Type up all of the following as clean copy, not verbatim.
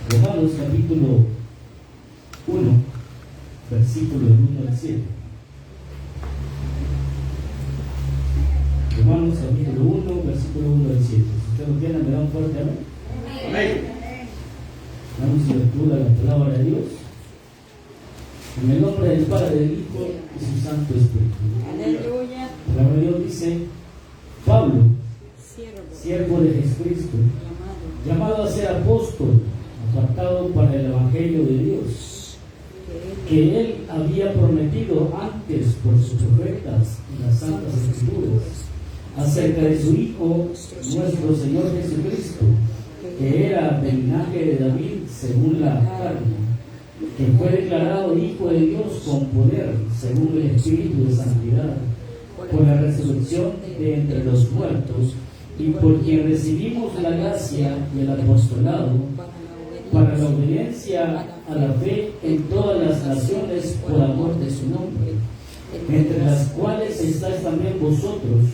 Romanos capítulo 1, versículo 1 al 7. Romanos capítulo 1, versículo 1 al 7. Si usted lo tiene, me da un fuerte amén. Amén. Damos lectura a la palabra de Dios. En el nombre del Padre, del Hijo y su Santo Espíritu. Aleluya. La palabra de Dios dice: Pablo, siervo de Jesucristo, llamado a ser apóstol, apartado para el Evangelio de Dios, que él había prometido antes por sus profetas en las Santas Escrituras, acerca de su Hijo, nuestro Señor Jesucristo, que era del linaje de David según la carne, que fue declarado Hijo de Dios con poder, según el Espíritu de Santidad, por la resurrección de entre los muertos, y por quien recibimos la gracia y el apostolado para la obediencia a la fe en todas las naciones por amor de su nombre, entre las cuales estáis también vosotros,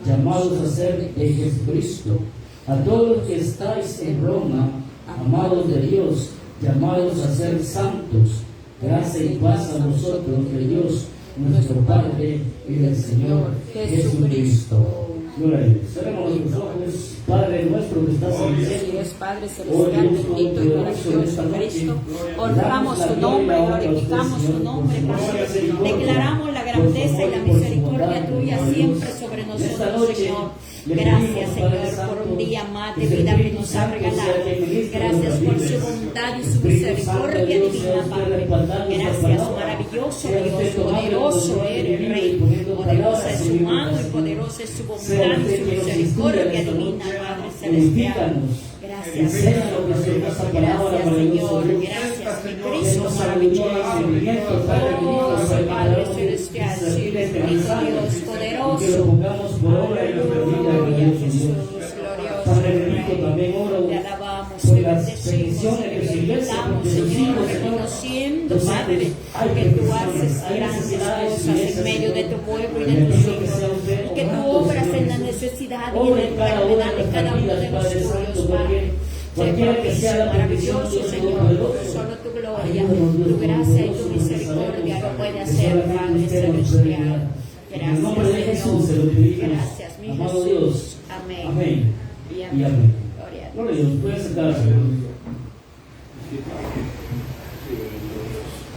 llamados a ser de Jesucristo, a todos los que estáis en Roma, amados de Dios, llamados a ser santos, gracia y paz a vosotros de Dios, nuestro Padre y del Señor Jesucristo. Gloria a Dios. Cerremos nuestros ojos. Padre nuestro que estás en el cielo, Dios Padre Celestial, bendito y glorioso Cristo, honramos tu nombre, glorificamos tu nombre, Padre. Declaramos la grandeza y la misericordia tuya siempre sobre nosotros, Señor. Gracias, Señor, por un día más de vida que nos ha regalado. Gracias por su bondad y su misericordia divina, Padre. Gracias, maravilloso Dios, poderoso eres, Rey. Poderosa es su mano y poderosa es su bondad y su misericordia divina, Padre Celestial. Gracias, Señor. Gracias, Señor. Gracias, mi Cristo maravilloso. Oh, Padre Celestial, sí, bendito Dios, poderoso. Aleluya, Jesús, glorioso. Padre bendito, también oro Te alabamos, por te las bendecimos, peticiones te que su iglesia, felicitamos, Señor, reconociendo, Padre, que tú haces grandes cosas en medio de tu pueblo y de tus hijos, y que tú obras en la necesidad y en la enfermedad de cada uno de nosotros, Padre. Sé propicio, maravilloso, Señor, solo tu gloria, tu gracia y tu misericordia lo puede hacer, Padre Celestial. Gracias, Señor. Gracias, mi amado Jesús. Dios. Amén. Amén. Y Y amén. amén. Gloria a Dios. Gloria a Dios. Pueden sentarse.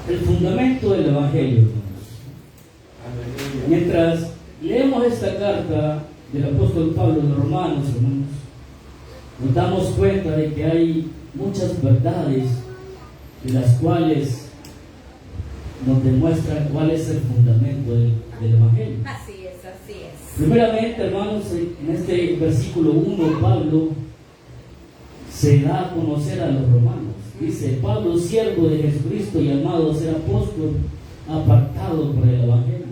El fundamento del Evangelio, hermanos. Mientras leemos esta carta del apóstol Pablo de Romanos, hermanos, nos damos cuenta de que hay muchas verdades de las cuales nos demuestran cuál es el fundamento del Evangelio. Así es, así es. Primeramente, hermanos, en este versículo 1, Pablo se da a conocer a los romanos. Dice: Pablo, siervo de Jesucristo, llamado a ser apóstol, apartado por el Evangelio.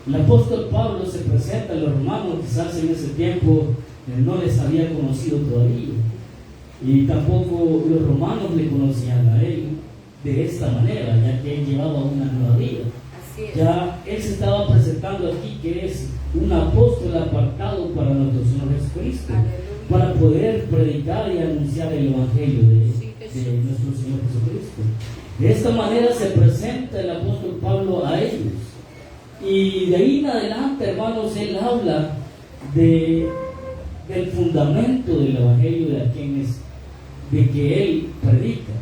El apóstol Pablo se presenta a los romanos, quizás en ese tiempo no les había conocido todavía, y tampoco los romanos le conocían a él de esta manera, ya que él llevaba una nueva vida. Ya él se estaba presentando aquí que es un apóstol apartado para nuestro Señor Jesucristo, para poder predicar y anunciar el Evangelio de nuestro Señor Jesucristo. De esta manera se presenta el apóstol Pablo a ellos, y de ahí en adelante, hermanos, él habla del fundamento del Evangelio de que él predica,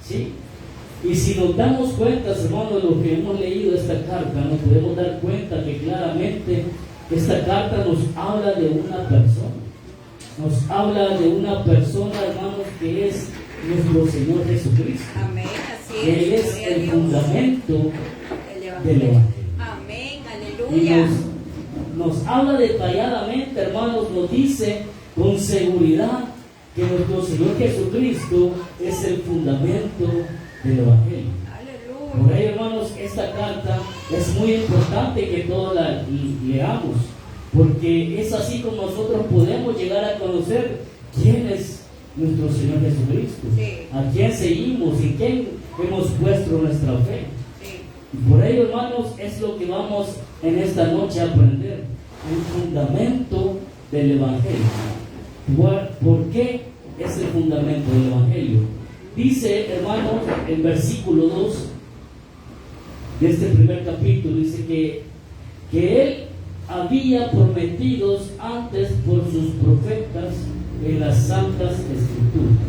¿sí? Y si nos damos cuenta, hermanos, de lo que hemos leído esta carta, nos podemos dar cuenta que claramente esta carta nos habla de una persona. Nos habla de una persona, hermanos, que es nuestro Señor Jesucristo. Amén, así es. Él es Gloria a el Dios. fundamento del Evangelio. Amén, Y aleluya. nos habla detalladamente, hermanos, nos dice con seguridad que nuestro Señor Jesucristo es el fundamento del Evangelio. Aleluya. Por ello, hermanos, esta carta es muy importante que todos la leamos, porque es así como nosotros podemos llegar a conocer quién es nuestro Señor Jesucristo, Sí. a quién seguimos y quién hemos puesto nuestra fe. Sí. Y por ello, hermanos, es lo que vamos en esta noche a aprender, el fundamento del Evangelio. ¿Por qué es el fundamento del Evangelio? dice, hermanos, el versículo 2 de este primer capítulo, dice que Él había prometido antes por sus profetas en las Santas Escrituras.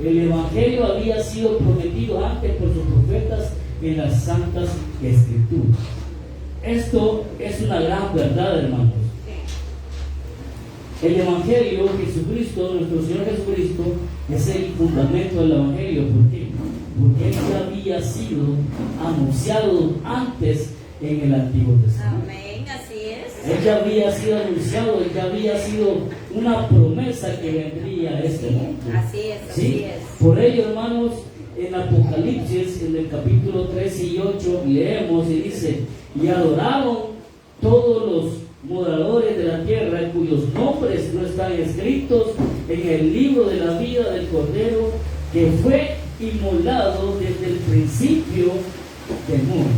El Evangelio había sido prometido antes por sus profetas en las Santas Escrituras. Esto es una gran verdad, hermanos. El Evangelio, Jesucristo, nuestro Señor Jesucristo, es el fundamento del Evangelio. ¿Por qué? Porque Él ya había sido anunciado antes en el Antiguo Testamento. Amén, así es. Él ya había sido anunciado, Él ya había sido una promesa que vendría a este mundo. Así es, ¿Sí? así es. Por ello, hermanos, en Apocalipsis, en el capítulo 13 y 8, leemos y dice: y adoraron todos los moradores de la tierra cuyos nombres no están escritos en el libro de la vida del Cordero que fue inmolado desde el principio del mundo.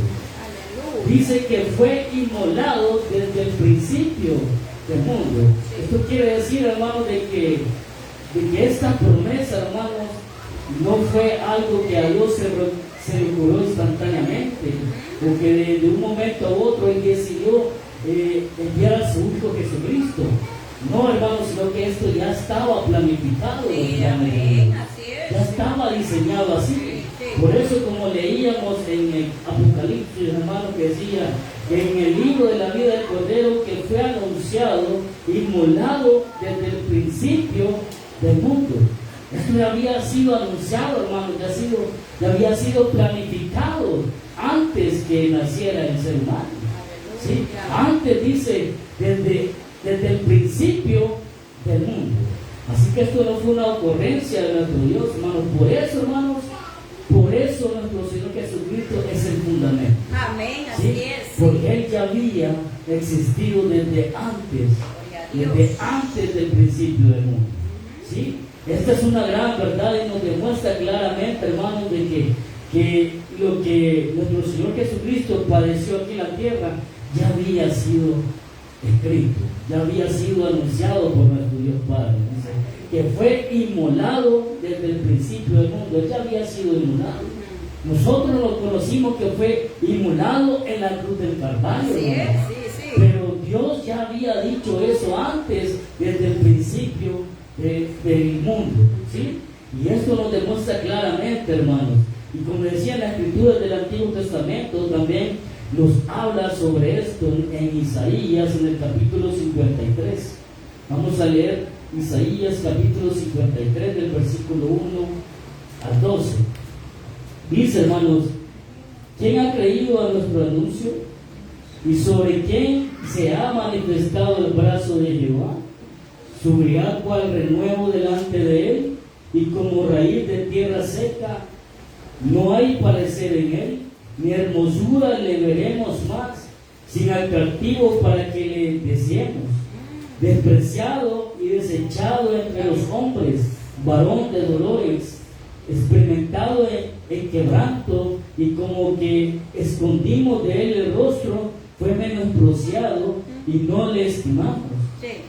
Dice que fue inmolado desde el principio del mundo. Esto quiere decir, hermanos, de que esta promesa, hermanos, no fue algo que a Dios se le ocurrió instantáneamente, o que de un momento a otro Él decidió enviar a su Hijo Jesucristo. No, hermanos, sino que esto ya estaba planificado. Sí, amén, así es. Ya estaba diseñado así. Por eso, como leíamos en el Apocalipsis, hermano, que decía que en el libro de la vida del Cordero que fue anunciado, inmolado desde el principio del mundo. Esto ya había sido anunciado, hermano, ya había sido planificado antes que naciera el ser humano. ¿Sí? Antes, dice, desde el principio del mundo. Así que esto no fue una ocurrencia de nuestro Dios, hermanos. Por eso, hermanos, por eso nuestro Señor Jesucristo es el fundamento. Amén, así ¿Sí? es. Porque Él ya había existido desde antes del principio del mundo. ¿Sí? Esta es una gran verdad y nos demuestra claramente, hermanos, de que lo que nuestro Señor Jesucristo padeció aquí en la tierra ya había sido escrito, ya había sido anunciado por nuestro Dios Padre. Dice que fue inmolado desde el principio del mundo. Él ya había sido inmolado. Nosotros lo conocimos que fue inmolado en la cruz del Calvario. Sí, sí. Pero Dios ya había dicho eso antes, desde el principio del mundo. ¿Sí? Y esto nos demuestra claramente, hermanos. Y como decía en las escrituras del Antiguo Testamento, también nos habla sobre esto en Isaías, en el capítulo 53. Vamos a leer Isaías capítulo 53 del versículo 1 al 12. Dice, hermanos: ¿quién ha creído a nuestro anuncio? ¿Y sobre quién se ha manifestado el brazo de Jehová? Subirá cual renuevo delante de él, y como raíz de tierra seca. No hay parecer en él, ni hermosura le veremos más, sin atractivo para que le deseemos. Despreciado y desechado entre los hombres, varón de dolores, experimentado en quebranto, y como que escondimos de él el rostro, fue menospreciado y no le estimamos.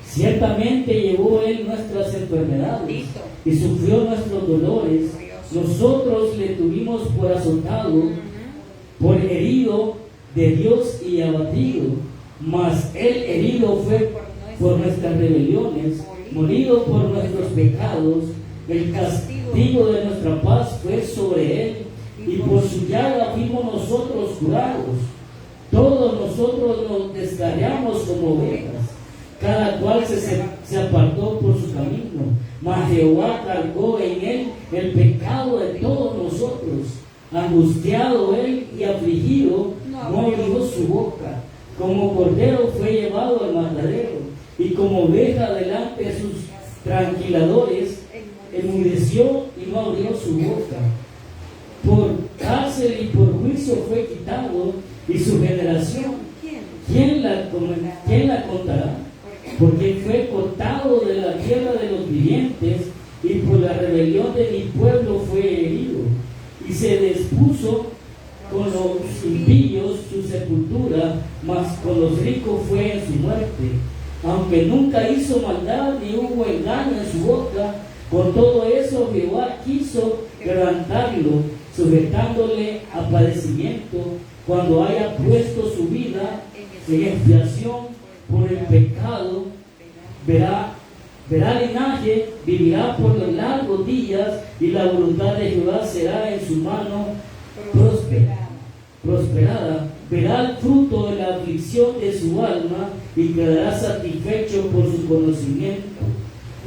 Ciertamente llevó él nuestras enfermedades y sufrió nuestros dolores. Nosotros le tuvimos por azotado, por herido de Dios y abatido, mas él herido fue por nuestras rebeliones, molido por nuestros pecados. El castigo de nuestra paz fue sobre él, y por su llaga fuimos nosotros curados. Todos nosotros nos descarriamos como ovejas, cada cual se apartó por su camino, mas Jehová cargó en él el pecado de todos nosotros. Angustiado él y afligido, no abrió su boca. Como cordero fue llevado al matadero, y como oveja delante de sus tranquiladores, enmudeció y no abrió su boca. Por cárcel y por juicio fue quitado, y su generación, ¿quién la contará? Porque fue cortado de la tierra de los vivientes, y por la rebelión de mi pueblo fue herido. Y se dispuso con los impíos su sepultura, mas con los ricos fue en su muerte. Aunque nunca hizo maldad ni hubo engaño en su boca, Con todo eso, Jehová quiso quebrantarlo, sujetándole a padecimiento, cuando haya puesto su vida en expiación por el pecado, verá linaje, vivirá por los largos días, y la voluntad de Jehová será en su mano prosperada. Verá el fruto de la aflicción de su alma y quedará satisfecho por su conocimiento.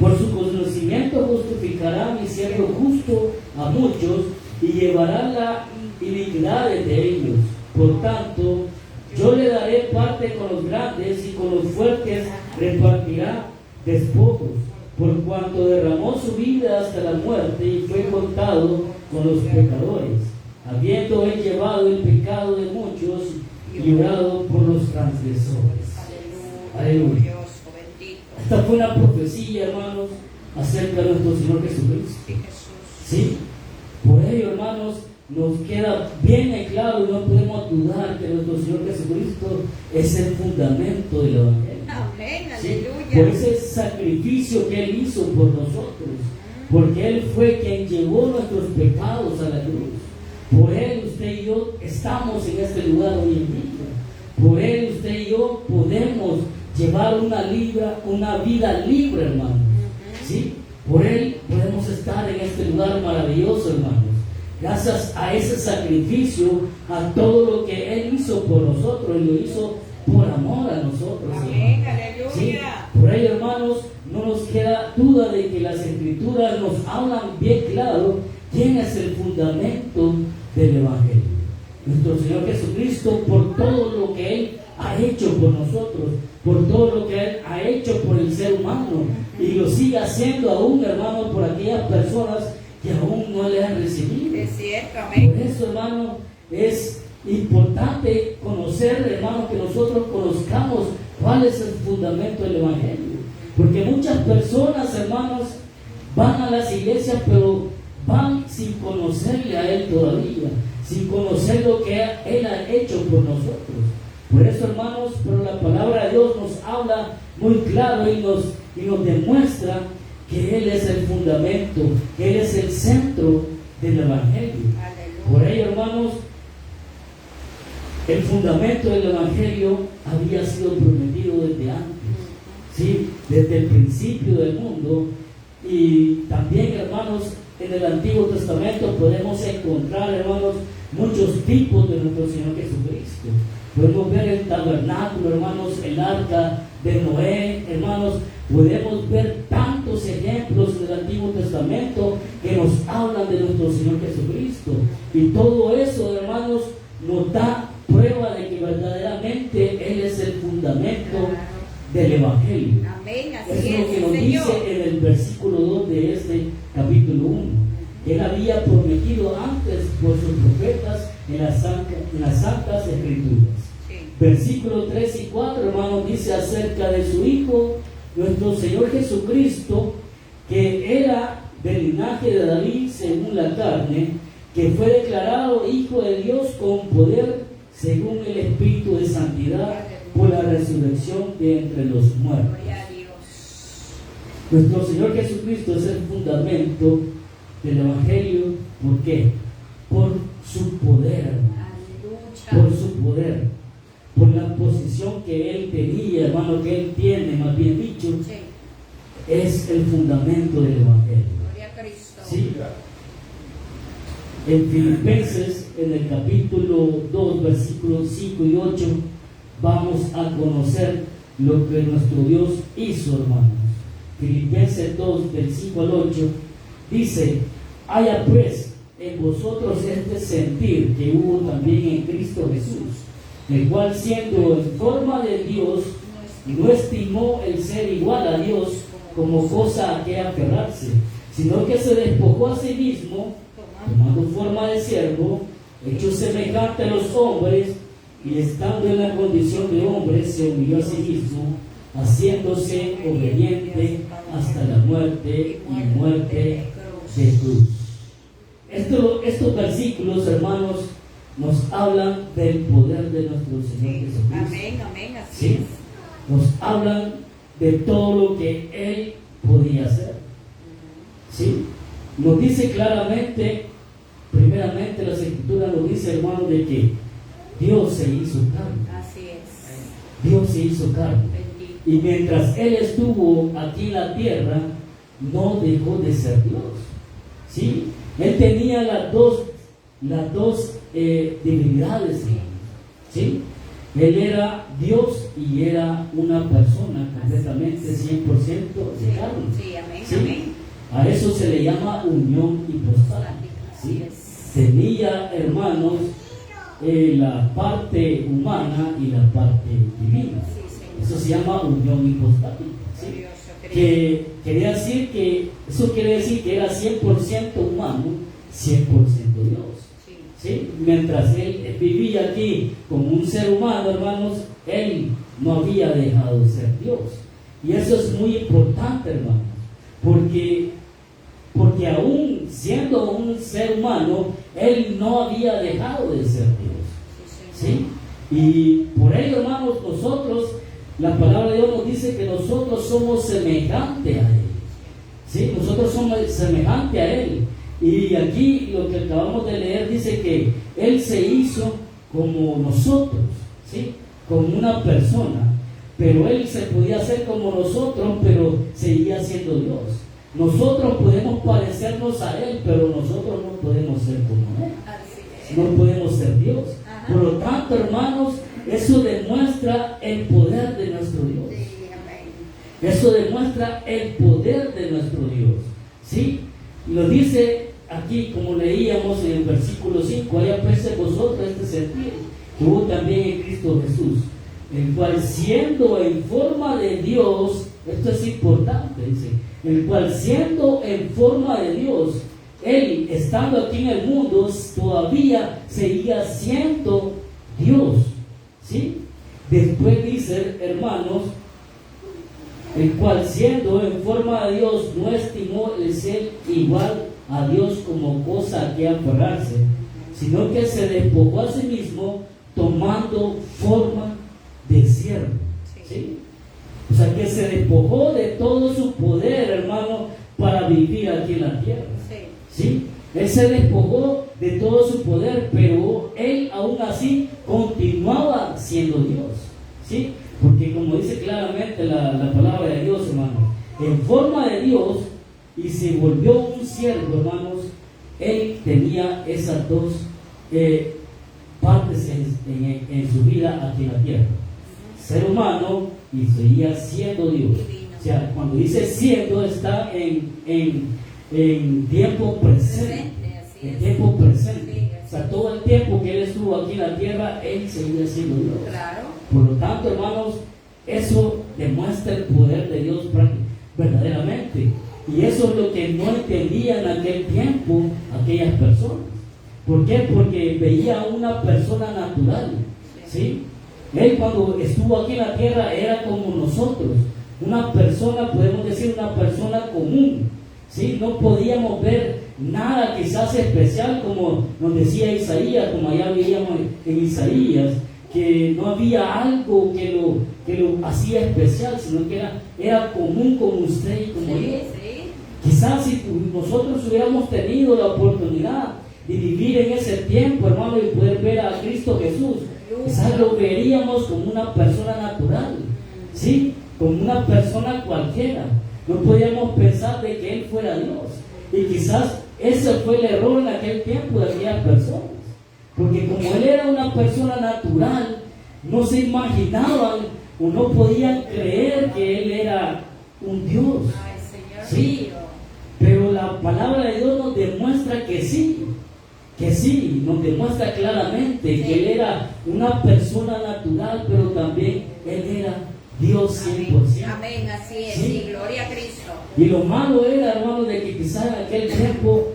Por su conocimiento justificará mi siervo justo a muchos y llevará la iniquidad de ellos. Por tanto, yo le daré parte con los grandes y con los fuertes repartirá despojos, por cuanto derramó su vida hasta la muerte y fue contado con los pecadores, habiendo él llevado el pecado de muchos y llorado por los transgresores. Aleluya. Esta fue una profecía, hermanos, acerca de nuestro Señor Jesucristo. ¿Sí? Por ello, hermanos, nos queda bien claro y no podemos dudar que nuestro Señor Jesucristo es el fundamento del Evangelio. Amén, ¿Sí? aleluya. Por ese sacrificio que Él hizo por nosotros, porque Él fue quien llevó nuestros pecados a la cruz. Por Él usted y yo estamos en este lugar hoy en día. Por Él usted y yo podemos llevar una vida libre, hermanos. ¿Sí? Por Él podemos estar en este lugar maravilloso, hermanos. Gracias a ese sacrificio, a todo lo que Él hizo por nosotros, Él lo hizo por amor a nosotros. Amén, aleluya. ¿Sí? Por ello, hermanos, no nos queda duda de que las Escrituras nos hablan bien claro quién es el fundamento del Evangelio. Nuestro Señor Jesucristo, por todo lo que Él ha hecho por nosotros, por todo lo que Él ha hecho por el ser humano, y lo sigue haciendo aún, hermanos, por aquellas personas que aún no le han recibido. Es cierto, amén. Por eso, hermano, es importante conocer, hermano, que nosotros conozcamos cuál es el fundamento del Evangelio. Porque muchas personas, hermanos, van a las iglesias, pero van sin conocerle a Él todavía, sin conocer lo que Él ha hecho por nosotros. Por eso, hermanos, pero la palabra de Dios nos habla muy claro y nos demuestra que Él es el fundamento, que Él es el centro del Evangelio. Aleluya. Por ello, hermanos, el fundamento del Evangelio había sido prometido desde antes, ¿sí? Desde el principio del mundo. Y también, hermanos, en el Antiguo Testamento podemos encontrar, hermanos, muchos tipos de nuestro Señor Jesucristo. Podemos ver el tabernáculo, hermanos, el arca de Noé, hermanos. Podemos ver tantos ejemplos del Antiguo Testamento que nos hablan de nuestro Señor Jesucristo. Y todo eso, hermanos, nos da prueba de que verdaderamente Él es el fundamento del Evangelio. Amén, Eso así es lo que nos Señor. dice en el versículo 2 de este capítulo 1. Él había prometido antes por sus profetas en las Santas Escrituras. Sí. Versículo 3 y 4, hermanos, dice acerca de su Hijo, nuestro Señor Jesucristo, que era del linaje de David según la carne, que fue declarado Hijo de Dios con poder según el Espíritu de santidad por la resurrección de entre los muertos. Gloria a Dios. Nuestro Señor Jesucristo es el fundamento del Evangelio. ¿Por qué? Por su poder, Aleluya. por su poder, por la posición que Él tenía, hermano, que Él tiene, más bien dicho, Sí. es el fundamento del Evangelio. Gloria a Cristo. ¿Sí? En Filipenses, en el capítulo 2, versículos 5 y 8, vamos a conocer lo que nuestro Dios hizo, hermanos. Filipenses 2, del 5 al 8, dice: haya pues en vosotros este sentir que hubo también en Cristo Jesús, el cual, siendo en forma de Dios, no estimó el ser igual a Dios como cosa a que aferrarse, sino que se despojó a sí mismo, tomando forma de siervo, hecho semejante a los hombres, y estando en la condición de hombre, se humilló a sí mismo, haciéndose obediente hasta la muerte y muerte de cruz. Estos versículos, hermanos, nos hablan del poder de nuestro Señor Jesucristo. Amén, amén, así ¿Sí? es. Nos hablan de todo lo que Él podía hacer. ¿sí? Nos dice claramente, primeramente las Escrituras nos dice, hermano, de que Dios se hizo carne. Así es. Dios se hizo carne. Bendito. Y mientras Él estuvo aquí en la tierra, no dejó de ser Dios. ¿Sí? Él tenía las dos divinidades. ¿Sí? Él era Dios y era una persona completamente 100% de carne. Sí, amén, ¿Sí? amén. A eso se le llama unión hipostática. ¿Sí? Tenía, hermanos, la parte humana y la parte divina. Eso se llama unión hipostática. ¿Sí? Que quería decir que, eso quiere decir que era 100% humano, 100% Dios. ¿Sí? Mientras él vivía aquí como un ser humano, hermanos, él no había dejado de ser Dios. Y eso es muy importante, hermanos, porque aún siendo un ser humano, él no había dejado de ser Dios. ¿Sí? Y por ello, hermanos, nosotros, la palabra de Dios nos dice que nosotros somos semejantes a Él. ¿Sí? Nosotros somos semejantes a Él. Y aquí lo que acabamos de leer dice que Él se hizo como nosotros, ¿sí? Como una persona. Pero Él se podía hacer como nosotros, pero seguía siendo Dios. Nosotros podemos parecernos a Él, pero nosotros no podemos ser como Él. No podemos ser Dios. Por lo tanto, hermanos, eso demuestra el poder de nuestro Dios. Eso demuestra el poder de nuestro Dios. ¿Sí? Lo dice aquí, como leíamos en el versículo 5, haya pues en vosotros este sentir que hubo también en Cristo Jesús, el cual siendo en forma de Dios, esto es importante, dice, el cual siendo en forma de Dios, Él estando aquí en el mundo, todavía seguía siendo Dios. ¿Sí? Después dice, hermanos, el cual siendo en forma de Dios no estimó el ser igual a Dios como cosa a que aferrarse, sino que se despojó a sí mismo tomando forma de siervo. ¿Sí? O sea, que se despojó de todo su poder, hermano, para vivir aquí en la tierra. ¿Sí? Él se despojó de todo su poder, pero Él aún así continuaba siendo Dios. ¿Sí? Porque como dice claramente la palabra de Dios, hermano, en forma de Dios y se volvió un siervo, hermanos, Él tenía esas dos partes en su vida aquí en la tierra. Ser humano y seguía siendo Dios. O sea, cuando dice siendo, está en tiempo presente. En tiempo presente. O sea, todo el tiempo que Él estuvo aquí en la tierra, Él seguía siendo Dios. Por lo tanto, hermanos, eso demuestra el poder de Dios verdaderamente. Y eso es lo que no entendían en aquel tiempo aquellas personas. ¿Por qué? Porque veía a una persona natural. ¿Sí? Él cuando estuvo aquí en la tierra era como nosotros. Una persona, podemos decir, una persona común. ¿Sí? No podíamos ver nada quizás especial, como nos decía Isaías, como allá veíamos en Isaías, que no había algo que lo hacía especial, sino que era común como usted y como yo. Quizás si nosotros hubiéramos tenido la oportunidad de vivir en ese tiempo, hermano, y poder ver a Cristo Jesús, quizás lo veríamos como una persona natural, ¿sí? Como una persona cualquiera. No podíamos pensar de que Él fuera Dios. Y quizás ese fue el error en aquel tiempo de aquellas personas. Porque como Él era una persona natural, no se imaginaban o no podían creer que Él era un Dios. ¿Sí? Pero la palabra de Dios nos demuestra que sí, nos demuestra claramente que Él era una persona natural, pero también Él era Dios 100%. Amén, así es, ¿Sí? sí, gloria a Cristo. Y lo malo era, hermano, de que quizás en aquel tiempo,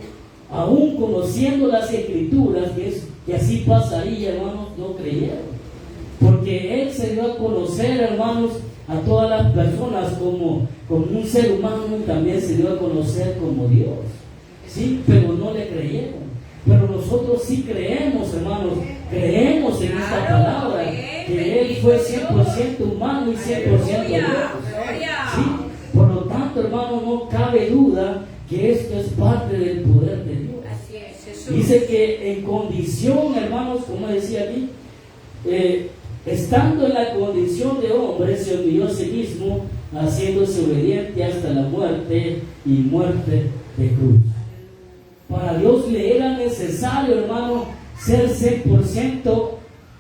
aún conociendo las Escrituras, que así pasaría, hermanos, no creyeron. Porque Él se dio a conocer, hermanos, a todas las personas como un ser humano, y también se dio a conocer como Dios. Sí, pero no le creyeron. Pero nosotros sí creemos, hermanos, creemos en esta palabra, que Él fue 100% humano y 100% Dios. ¿Sí? Por lo tanto, hermano, no cabe duda que esto es parte del poder de Dios. Así es, Jesús. Dice que en condición, hermanos, como decía aquí, estando en la condición de hombre, se humilló a sí mismo, haciéndose obediente hasta la muerte y muerte de cruz. Para Dios le era necesario, hermano, ser 100%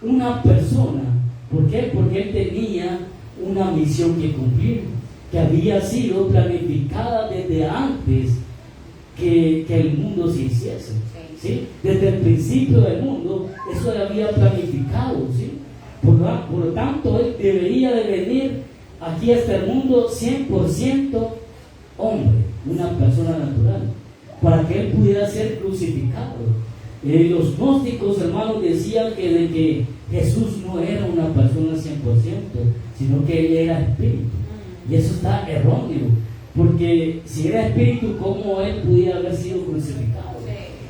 una persona. ¿Por qué? Porque Él tenía una misión que cumplir, que había sido planificada desde antes que el mundo se hiciese. ¿Sí? Desde el principio del mundo, eso le había planificado. ¿Sí? Por lo tanto, Él debería de venir aquí a este mundo 100% hombre, una persona natural, para que Él pudiera ser crucificado. Los gnósticos, hermanos, decían de que Jesús no era una persona 100%, sino que Él era espíritu. Y eso está erróneo, porque si era espíritu, ¿cómo Él pudiera haber sido crucificado?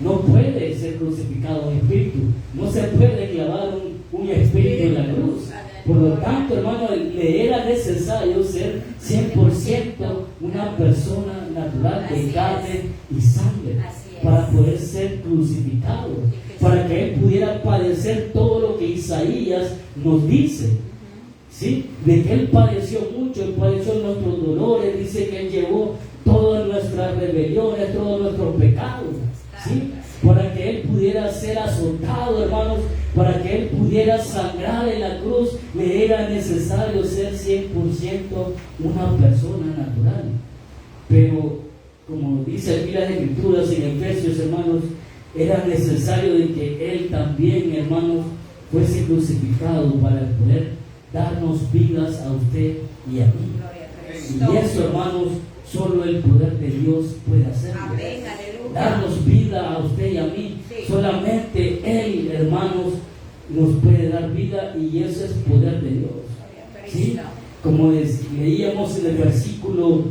No puede ser crucificado un espíritu, no se puede clavar un espíritu en la cruz. Por lo tanto, hermano, le era necesario ser 100% una persona natural de carne y sangre para poder ser crucificado, para que Él pudiera padecer todo lo que Isaías nos dice. ¿Sí? De que Él padeció mucho, Él padeció nuestros dolores, dice que Él llevó todas nuestras rebeliones, todos nuestros pecados. ¿Sí? Para que Él pudiera ser azotado, hermanos, para que Él pudiera sangrar en la cruz, le era necesario ser 100% una persona natural. Pero, como dice aquí las Escrituras en Efesios, hermanos, era necesario de que Él también, hermanos, fuese crucificado para poder darnos vidas a usted y a mí. Y eso, hermanos, solo el poder de Dios puede hacerlo. Amén, aleluya. Darnos vida a usted y a mí. Sí. Solamente Él, hermanos, nos puede dar vida, y eso es poder de Dios. ¿Sí? Como leíamos en el versículo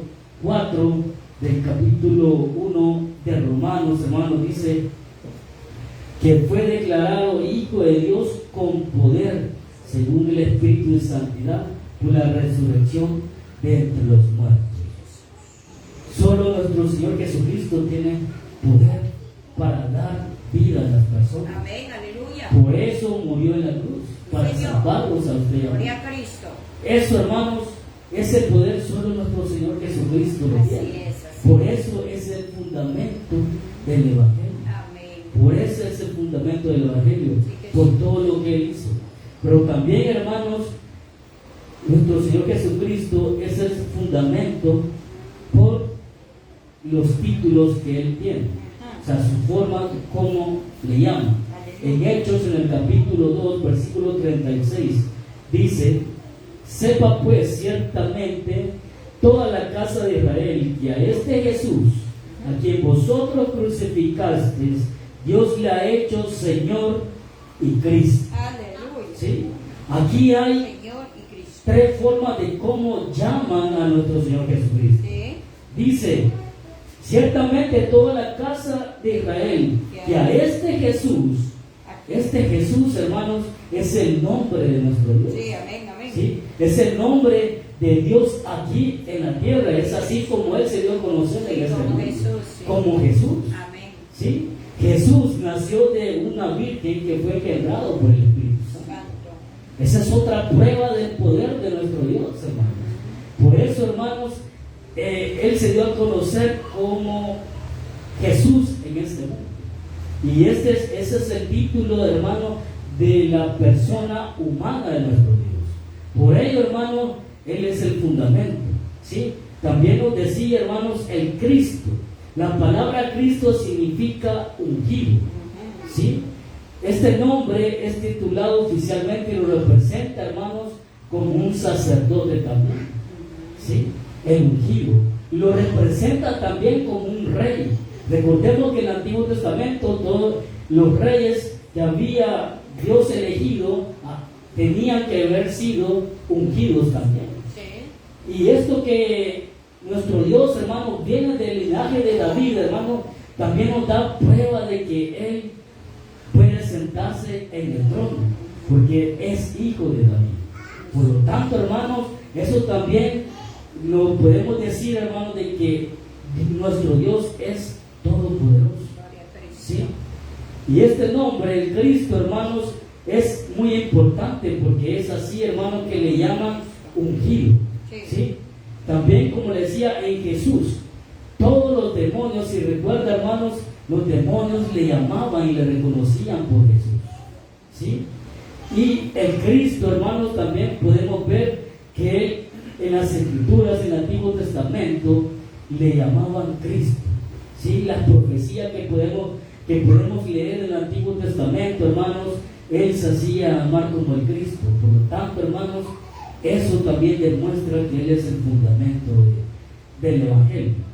4 del capítulo 1 de Romanos, hermanos, dice que fue declarado Hijo de Dios con poder, según el Espíritu de Santidad, por la resurrección de entre los muertos. Solo nuestro Señor Jesucristo tiene poder para dar vida a las personas. Amén, aleluya. Por eso murió en la cruz, para salvarlos a usted y a mí. Gloria a Cristo. Eso, hermanos, ese poder solo nuestro Señor Jesucristo lo tiene. Por eso es el fundamento del Evangelio. Amén. Por eso es el fundamento del Evangelio, por todo lo que Él hizo. Pero también, hermanos, nuestro Señor Jesucristo es el fundamento por los títulos que Él tiene, o sea, su forma, como le llaman. En Hechos, en el capítulo 2, versículo 36, dice: sepa pues ciertamente toda la casa de Israel que a este Jesús, a quien vosotros crucificasteis, Dios le ha hecho Señor y Cristo. ¿Sí? Aquí hay tres formas de cómo llaman a nuestro Señor Jesucristo. Dice: ciertamente toda la casa de Israel que a este Jesús, hermanos, es el nombre de nuestro Dios. Sí, amén, amén. ¿Sí? Es el nombre de Dios aquí en la tierra. Es así como Él se dio a conocer en este mundo. Como Jesús. Amén. ¿Sí? Jesús nació de una virgen que fue engendrado por el Espíritu Santo. Esa es otra prueba del poder de nuestro Dios, hermanos. Por eso, hermanos, Él se dio a conocer como Jesús en este mundo. Y ese es el título, hermano, de la persona humana de nuestro Dios. Por ello, hermano, Él es el fundamento. ¿Sí? También nos decía, hermanos, el Cristo. La palabra Cristo significa ungido. ¿Sí? Este nombre es titulado oficialmente y lo representa, hermanos, como un sacerdote también. ¿Sí? El ungido. Y lo representa también como un rey. Recordemos que en el Antiguo Testamento todos los reyes que había Dios elegido tenían que haber sido ungidos también. Sí. Y esto que nuestro Dios, hermano, viene del linaje de David, hermano, también nos da prueba de que Él puede sentarse en el trono, porque es hijo de David. Por lo tanto, hermanos, eso también lo podemos decir, hermano, de que nuestro Dios es todopoderoso. ¿Sí? Y este nombre, el Cristo, hermanos, es muy importante porque es así, hermanos, que le llaman ungido. ¿Sí? También, como decía, en Jesús, todos los demonios, si recuerda, hermanos, los demonios le llamaban y le reconocían por Jesús. ¿Sí? Y el Cristo, hermanos, también podemos ver que en las Escrituras, en el Antiguo Testamento, le llamaban Cristo. ¿Sí? Las profecías que podemos leer en el Antiguo Testamento, hermanos, Él se hacía llamar como el Cristo. Por lo tanto, hermanos, eso también demuestra que Él es el fundamento del Evangelio.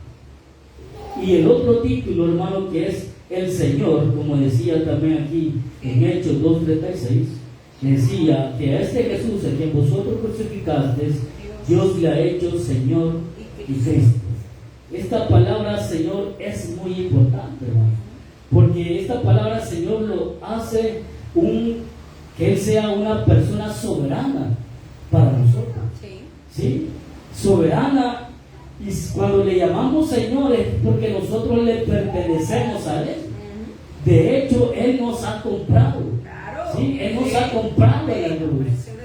Y el otro título, hermano, que es el Señor, como decía también aquí en Hechos 2:36, decía que a este Jesús, a quien vosotros crucificasteis, Dios le ha hecho Señor y Cristo. Esta palabra Señor es muy importante, hermano, porque esta palabra Señor lo hace que Él sea una persona soberana para nosotros. ¿Sí? Soberana. Y cuando le llamamos Señor es porque nosotros le pertenecemos a Él. De hecho, Él nos ha comprado. ¿Sí? Él nos ha comprado en la cruz.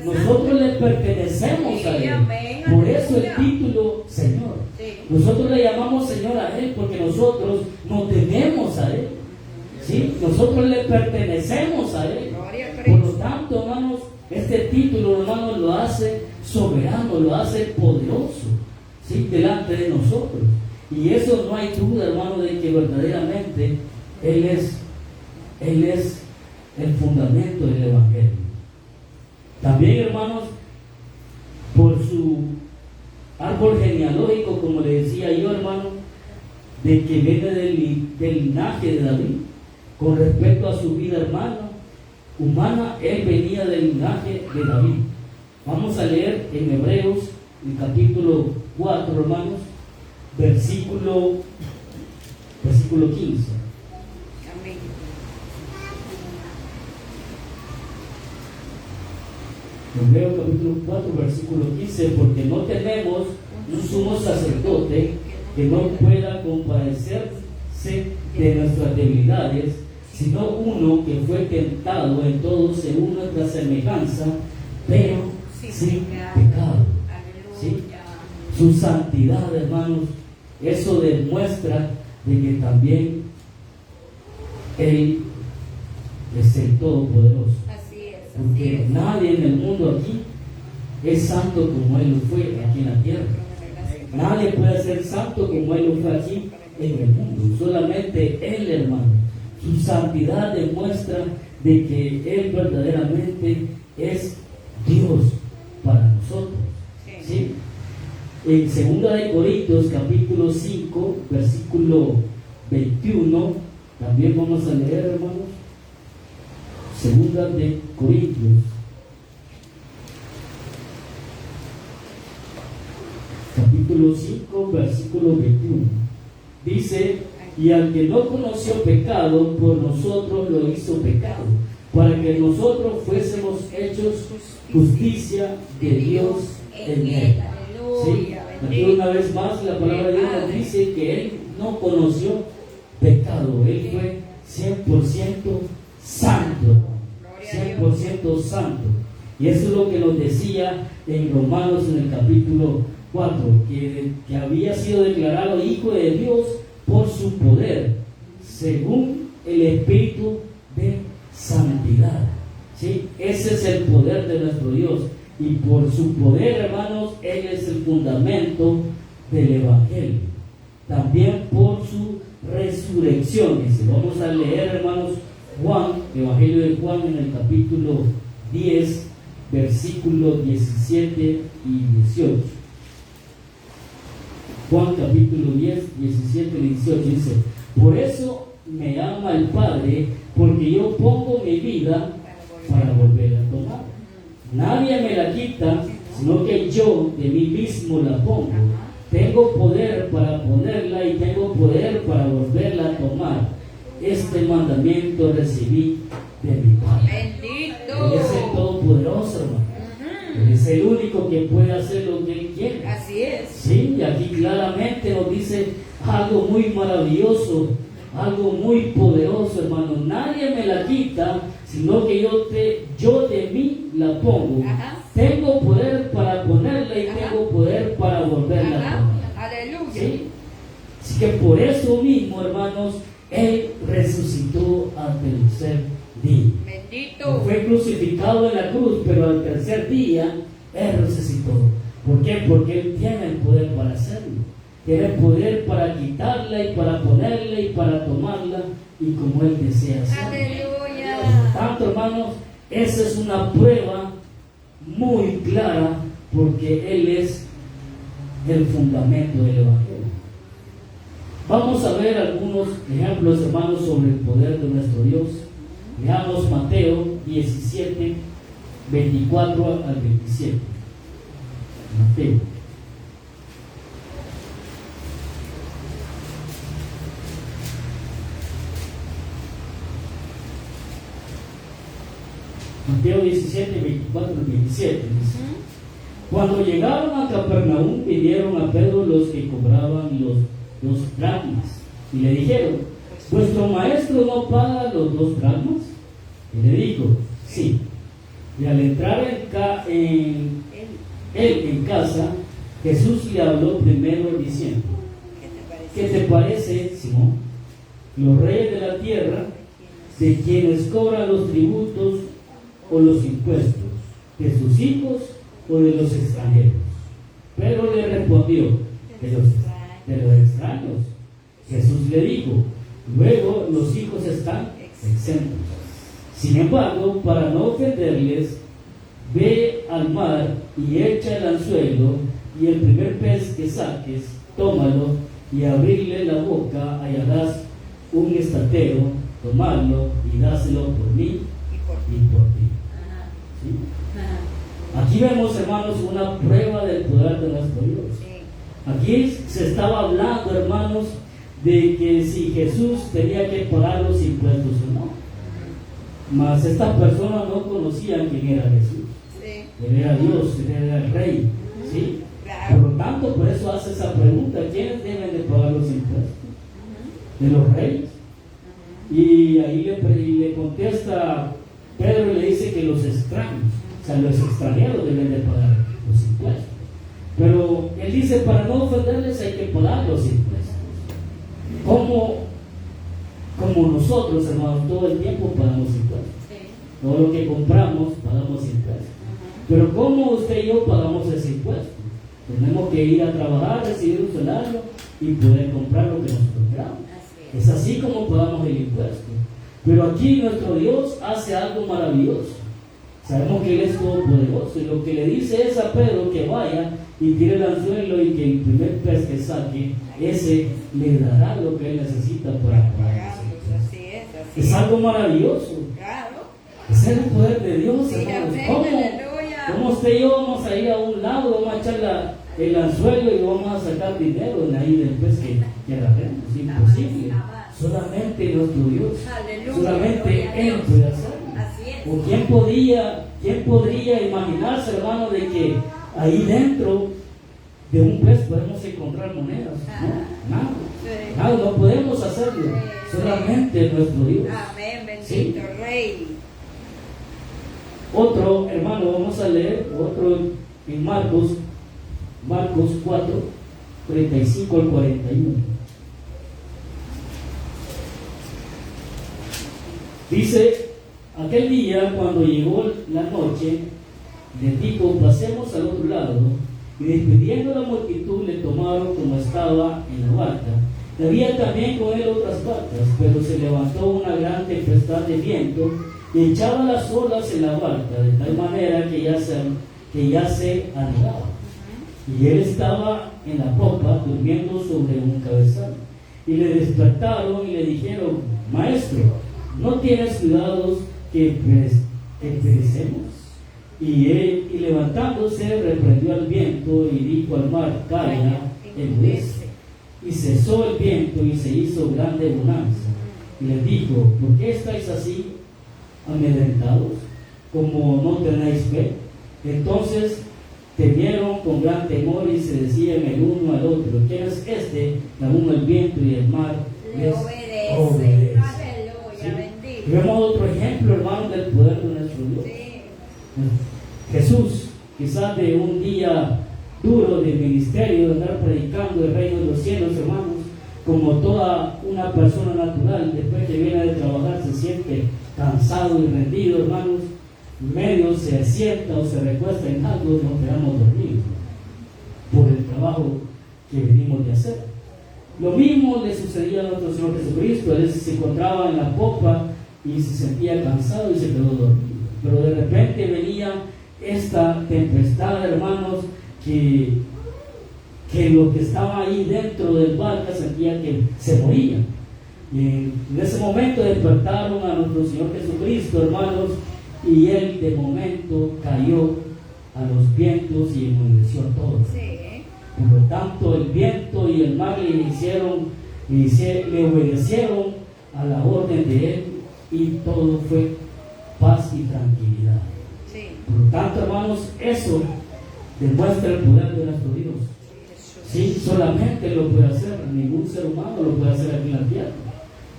Nosotros le pertenecemos a Él. Por eso el título Señor. Nosotros le llamamos Señor a Él porque nosotros nos debemos a Él. ¿Sí? Nosotros le pertenecemos a Él. Por lo tanto, hermanos, este título, hermanos, lo hace soberano, lo hace poderoso, ¿sí? Delante de nosotros. Y eso no hay duda, hermano, de que verdaderamente Él es el fundamento del Evangelio. También, hermanos, por su árbol genealógico, como le decía yo, hermano, de que viene del linaje de David, con respecto a su vida, humana, Él venía del linaje de David. Vamos a leer en Hebreos, el capítulo 4, hermanos, versículo 15. Amén. Hebreos capítulo 4, versículo 15, porque no tenemos un sumo sacerdote que no pueda compadecerse de nuestras debilidades, sino uno que fue tentado en todo según nuestra semejanza, pero sin pecado. ¿Sí? Su santidad, hermanos, eso demuestra de que también Él es el Todopoderoso. Porque nadie en el mundo aquí es santo como Él lo fue aquí en la tierra. Nadie puede ser santo como Él lo fue aquí en el mundo. Solamente Él, hermano. Su santidad demuestra de que Él verdaderamente es Dios para nosotros. ¿Sí? En 2 de Corintios capítulo 5 versículo 21 también vamos a leer, hermanos. 2 de Corintios capítulo 5 versículo 21 dice: y al que no conoció pecado, por nosotros lo hizo pecado, para que nosotros fuésemos hechos justicia de Dios en Él. ¿Sí? Aquí una vez más la palabra de Dios nos dice que Él no conoció pecado. Él fue 100% santo. 100% santo. Y eso es lo que nos decía en Romanos en el capítulo 4, que había sido declarado hijo de Dios por su poder, según el Espíritu de santidad. ¿Sí? Ese es el poder de nuestro Dios. Y por su poder, hermanos, Él es el fundamento del Evangelio. También por su resurrección. Y si vamos a leer, hermanos, Juan, Evangelio de Juan en el capítulo 10, versículos 17 y 18. Juan capítulo 10, 17 y 18 dice: por eso me ama el Padre, porque yo pongo mi vida para volver a tomar. Nadie me la quita, sino que yo de mí mismo la pongo. Tengo poder para ponerla y tengo poder para volverla a tomar. Este mandamiento recibí de mi Padre. Él es el Todopoderoso, hermano. Él es el único que puede hacer lo que Él quiere. Así es. Sí, y aquí claramente nos dice: haga algo muy maravilloso, algo muy poderoso, hermano. Nadie me la quita, sino que yo de mí la pongo. Ajá. Tengo poder para ponerla y Ajá. tengo poder para volverla a Ajá. tomar. Aleluya. ¿Sí? Así que por eso mismo, hermanos, Él resucitó al tercer día. Bendito. Él fue crucificado en la cruz, pero al tercer día Él resucitó. ¿Por qué? Porque Él tiene el poder para hacerlo. Tiene el poder para quitarla y para ponerla y para tomarla y como Él desea hacerlo. Aleluya. Por tanto, hermanos, esa es una prueba muy clara porque Él es el fundamento del Evangelio. Vamos a ver algunos ejemplos, hermanos, sobre el poder de nuestro Dios. Leamos Mateo 17, 24 al 27. Mateo. Mateo 17, 24 al 27 dice: Cuando llegaron a Capernaum, vinieron a Pedro los que cobraban los 2 dracmas y le dijeron: ¿vuestro maestro no paga los 2 dracmas? Y le dijo: sí. Y al entrar él en casa, Jesús le habló primero diciendo: ¿qué te parece, Simón? Los reyes de la tierra, de quienes cobran los tributos o los impuestos, de sus hijos o de los extranjeros. Pedro le respondió: de los extraños. Jesús le dijo: luego los hijos están exentos. Sin embargo, para no ofenderles, ve al mar y echa el anzuelo, y el primer pez que saques, tómalo, y abrirle la boca, hallarás un estatero, tomarlo y dáselo por mí y por ti. ¿Sí? Aquí vemos, hermanos, una prueba del poder de nuestro Dios. Aquí se estaba hablando, hermanos, de que si Jesús tenía que pagar los impuestos o no. Mas estas personas no conocían quién era Jesús. Él era Dios, Él era el Rey. ¿Sí? Por lo tanto, por eso hace esa pregunta: ¿quiénes deben de pagar los impuestos? De los reyes. Y ahí le contesta Pedro y le dice que los extraños, o sea, los extranjeros deben de pagar los impuestos. Pero él dice: para no ofenderles hay que pagar los impuestos. Como nosotros, hermanos, todo el tiempo pagamos impuestos. Todo lo que compramos pagamos impuestos. Pero ¿cómo usted y yo pagamos ese impuesto? Tenemos que ir a trabajar, recibir un salario y poder comprar lo que nosotros queramos. Es así como pagamos el impuesto. Pero aquí nuestro Dios hace algo maravilloso. Sabemos que Él es todopoderoso, y lo que le dice es a Pedro que vaya y tire el anzuelo y que el primer pez que saque, ese le dará lo que él necesita para pagar. Es algo maravilloso. Es el poder de Dios, hermanos. ¿Cómo usted y yo vamos a ir a un lado, vamos a echar el anzuelo y vamos a sacar dinero de ahí del pez que agarremos? Es imposible. Solamente nuestro Dios. Solamente Él puede hacerlo. ¿O quién podría imaginarse, hermano, de que ahí dentro de un pez podemos encontrar monedas? No, nada, no podemos hacerlo. Solamente nuestro Dios. Amén, bendito ¿Sí? Rey. Otro, hermano, vamos a leer otro en Marcos 4, 35 al 41. Dice: aquel día, cuando llegó la noche, les dijo: pasemos al otro lado. Y despidiendo a la multitud, le tomaron como estaba en la barca. Había también con él otras barcas, pero se levantó una gran tempestad de viento y echaba las olas en la barca, de tal manera que ya se anegaba. Y él estaba en la popa, durmiendo sobre un cabezal. Y le despertaron y le dijeron: maestro, ¿no tienes cuidados que perecemos? Y levantándose, reprendió al viento y dijo al mar: calla, enmudece. Y cesó el viento y se hizo grande bonanza. Y les dijo: ¿por qué estáis así amedrentados? Como no tenéis fe. Entonces temieron con gran temor y se decían el uno al otro: ¿quién es este? Aún el viento y el mar le obedece. Aleluya, bendito. Y vemos otro ejemplo, hermano, del poder de nuestro Dios. Sí. Jesús, quizás de un día duro de ministerio, de andar predicando el reino de los cielos, hermanos, como toda una persona natural, después que viene de trabajar se siente cansado y rendido, hermanos, medio se sienta o se recuesta en algo, nos quedamos dormidos por el trabajo que venimos de hacer. Lo mismo le sucedía a nuestro Señor Jesucristo. Él se encontraba en la popa y se sentía cansado y se quedó dormido, pero de repente venía esta tempestad, hermanos, que los que estaban ahí dentro del barco sentían que se morían. Y en ese momento despertaron a nuestro Señor Jesucristo, hermanos, y Él de momento cayó a los vientos y enmudeció a todos. Sí. Por lo tanto, el viento y el mar le obedecieron a la orden de Él y todo fue paz y tranquilidad. Sí. Por lo tanto, hermanos, eso demuestra el poder de nuestro Dios. Sí, solamente lo puede hacer, ningún ser humano lo puede hacer aquí en la tierra.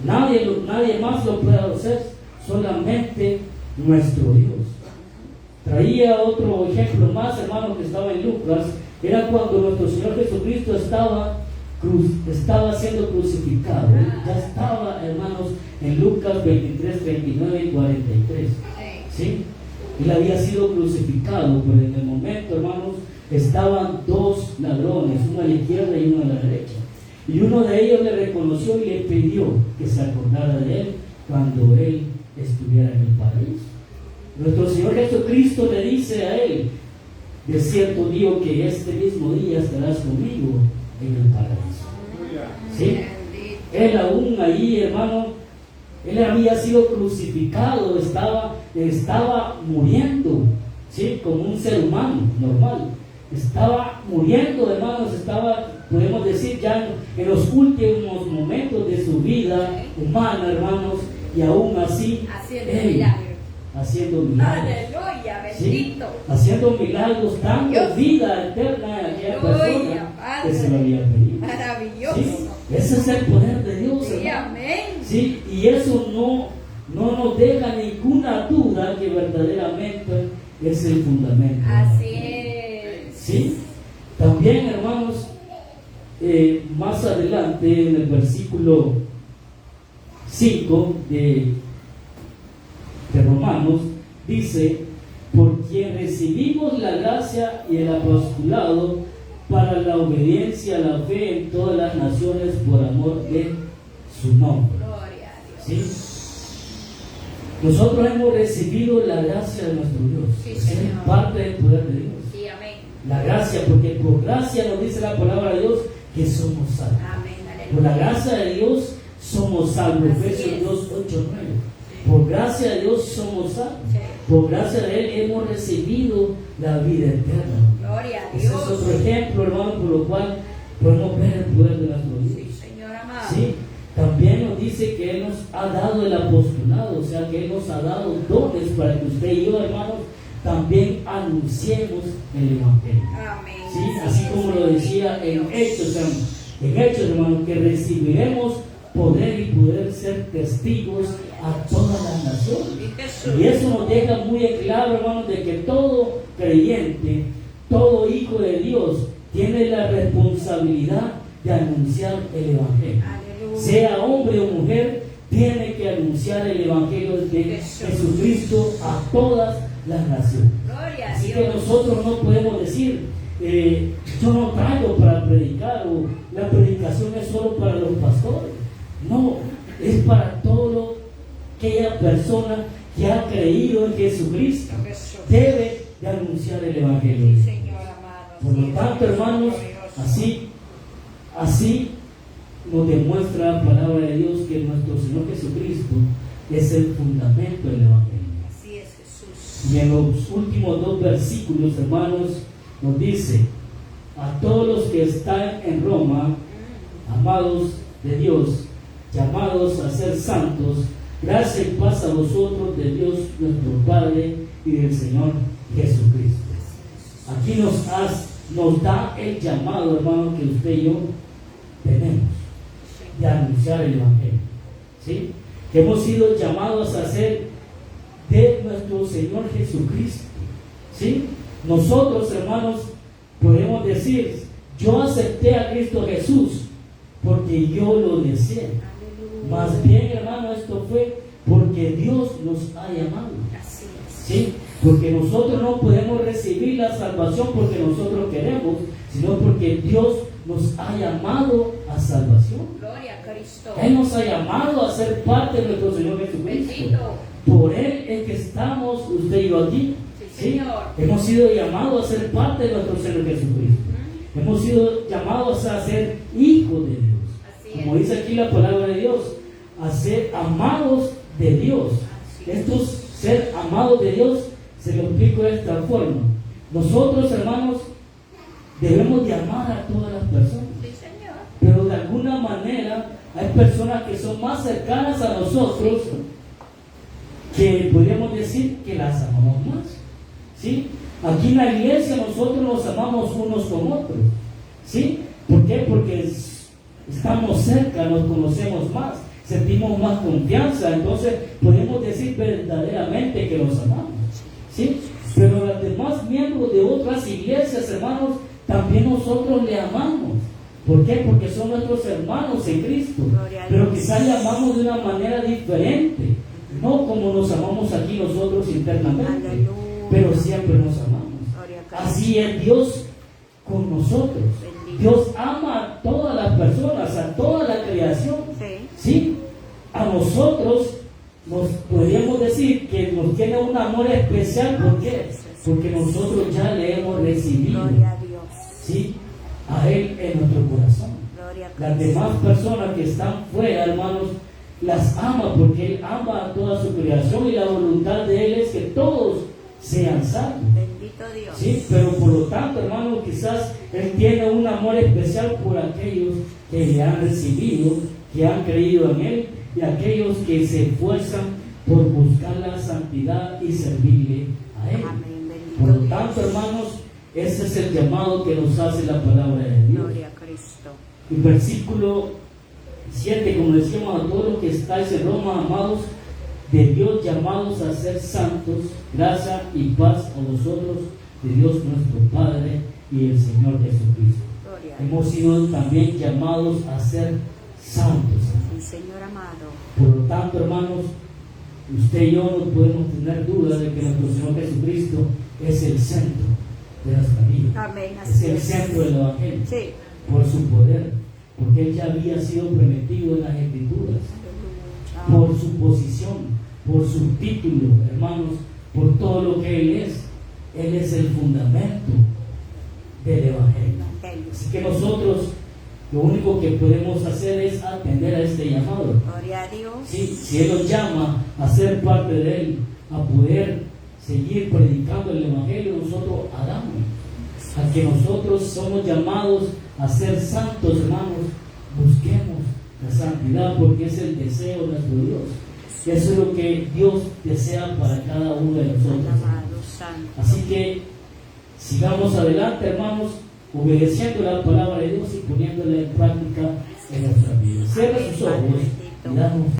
Nadie más lo puede hacer, solamente nuestro Dios. Traía otro ejemplo más, hermano, que estaba en Lucas. Era cuando nuestro Señor Jesucristo estaba siendo crucificado. Ya estaba, hermanos, en Lucas 23, 39 y 43. ¿Sí? Él había sido crucificado, pero en el momento, hermanos, estaban dos ladrones, uno a la izquierda y uno a la derecha. Y uno de ellos le reconoció y le pidió que se acordara de él cuando él estuviera en el paraíso. Nuestro Señor Jesucristo le dice a él: de cierto digo que este mismo día estarás conmigo en el paraíso. ¿Sí? Él aún ahí, hermano, él había sido crucificado, estaba muriendo, ¿sí? Como un ser humano normal. Estaba muriendo, hermanos, podemos decir, ya en los últimos momentos de su vida humana, hermanos, y aún así, haciendo milagros. Aleluya, bendito. ¿Sí? Haciendo milagros, dando vida eterna a aquella persona que se lo había pedido. Maravilloso. ¿Sí? Ese es el poder de Dios. Sí, amén. ¿Sí? Y eso no nos deja ninguna duda que verdaderamente es el fundamento. Así es. ¿Sí? También, hermanos, más adelante en el versículo 5 de Romanos dice: por quien recibimos la gracia y el apostolado para la obediencia a la fe en todas las naciones por amor de su nombre. Gloria a Dios. ¿Sí? Nosotros hemos recibido la gracia de nuestro Dios. Sí, es parte del poder de Dios. Sí, amén. La gracia, porque por gracia nos dice la palabra de Dios que somos salvos. Amén. Por la gracia de Dios somos salvos. Efesios 2, 8, 9. Por gracia de Dios somos salvos. Sí. Por gracia de Él hemos recibido la vida eterna. Gloria a Dios. Ese es otro ejemplo, hermano, por lo cual podemos ver el poder de nuestro Dios. Sí, Señor amado. ¿Sí? También nos dice que Él nos ha dado el apostolado, o sea que Él nos ha dado dones para que usted y yo, hermanos, también anunciemos el Evangelio. Amén. ¿Sí? Así como lo decía en Hechos, hermanos, que recibiremos poder y poder ser testigos a todas las naciones. Y eso nos deja muy en claro, hermanos, de que todo creyente, todo hijo de Dios tiene la responsabilidad de anunciar el Evangelio. Aleluya. Sea hombre o mujer, tiene que anunciar el Evangelio de Jesucristo a todas las naciones. Así que nosotros no podemos decir: yo no traigo para predicar, o la predicación es solo para los pastores. No, es para toda aquella persona que ha creído en Jesucristo. Debe de anunciar el Evangelio. Sí, Señor amado. Por lo tanto, hermanos, así nos demuestra la palabra de Dios que nuestro Señor Jesucristo es el fundamento del Evangelio. Así es, Jesús. Y en los últimos 2 versículos, hermanos, nos dice: a todos los que están en Roma, amados de Dios, llamados a ser santos, gracia y paz a vosotros de Dios nuestro Padre y del Señor Jesucristo. aquí nos da el llamado, hermano, que usted y yo tenemos de anunciar el Evangelio, ¿sí? Que hemos sido llamados a ser de nuestro Señor Jesucristo, ¿sí? Nosotros, hermanos, podemos decir: yo acepté a Cristo Jesús porque yo lo deseé. Más bien, hermano, esto fue porque Dios nos ha llamado, ¿sí? Porque nosotros no podemos recibir la salvación porque nosotros queremos, sino porque Dios nos ha llamado a salvación. Gloria a Cristo. Él nos ha llamado a ser parte de nuestro Señor Jesucristo. Bendito. Por Él es que estamos usted y yo aquí. Sí, Señor. Hemos sido llamados a ser parte de nuestro Señor Jesucristo. Hemos sido llamados a ser hijos de Dios. Así Como es. dice aquí la palabra de Dios, a ser amados de Dios. Así es. Estos ser amados de Dios se lo explico de esta forma. Nosotros, hermanos, debemos de amar a todas las personas. Sí, Señor. Pero de alguna manera hay personas que son más cercanas a nosotros que podríamos decir que las amamos más, ¿sí? Aquí en la iglesia nosotros nos amamos unos con otros, ¿sí? ¿Por qué? Porque estamos cerca, nos conocemos más, sentimos más confianza, entonces podemos decir verdaderamente que los amamos, ¿sí? Pero los demás miembros de otras iglesias, hermanos, también nosotros le amamos. ¿Por qué? Porque son nuestros hermanos en Cristo. Pero quizás le amamos de una manera diferente, no como nos amamos aquí nosotros internamente. Aleluya. Pero siempre nos amamos. Así es Dios con nosotros. Dios ama a todas las personas, a toda la creación. ¿Sí? A nosotros nos podríamos decir que nos tiene un amor especial. ¿Por qué? Porque nosotros ya le hemos recibido, ¿sí?, a Él en nuestro corazón. Las demás personas que están fuera, hermanos, las ama porque Él ama a toda su creación y la voluntad de Él es que todos sean salvos. Bendito Dios. Sí, pero por lo tanto, hermanos, quizás Él tiene un amor especial por aquellos que le han recibido, que han creído en Él, y aquellos que se esfuerzan por buscar la santidad y servirle a Él. Amén. Bendito Por lo Dios. tanto, hermanos, ese es el llamado que nos hace la palabra de Dios. Gloria a Cristo. El versículo 7, como decíamos, a todos los que estáis en Roma, amados de Dios, llamados a ser santos, gracia y paz a vosotros, de Dios nuestro Padre y el Señor Jesucristo. Gloria. Hemos sido también llamados a ser santos. Sí, Señor amado. Por lo tanto, hermanos, usted y yo no podemos tener duda de que nuestro Señor Jesucristo es el centro de nuestra vida. Amén. Es Así el es. centro del Evangelio. Sí. Por su poder, porque Él ya había sido prometido en las Escrituras, Aleluya. por su posición, por su título, hermanos, por todo lo que Él es. Él es el fundamento del Evangelio. Así que nosotros lo único que podemos hacer es atender a este llamado. Gloria a Dios. Sí, si Él nos llama a ser parte de Él, a poder seguir predicando el Evangelio, nosotros hagamos. A que nosotros somos llamados a ser santos, hermanos, busquemos la santidad porque es el deseo de nuestro Dios. Eso es lo que Dios desea para cada uno de nosotros. Amado Santo. Así que sigamos adelante, hermanos, obedeciendo la palabra de Dios y poniéndola en práctica en nuestra vida. Cierra sus ojos y damos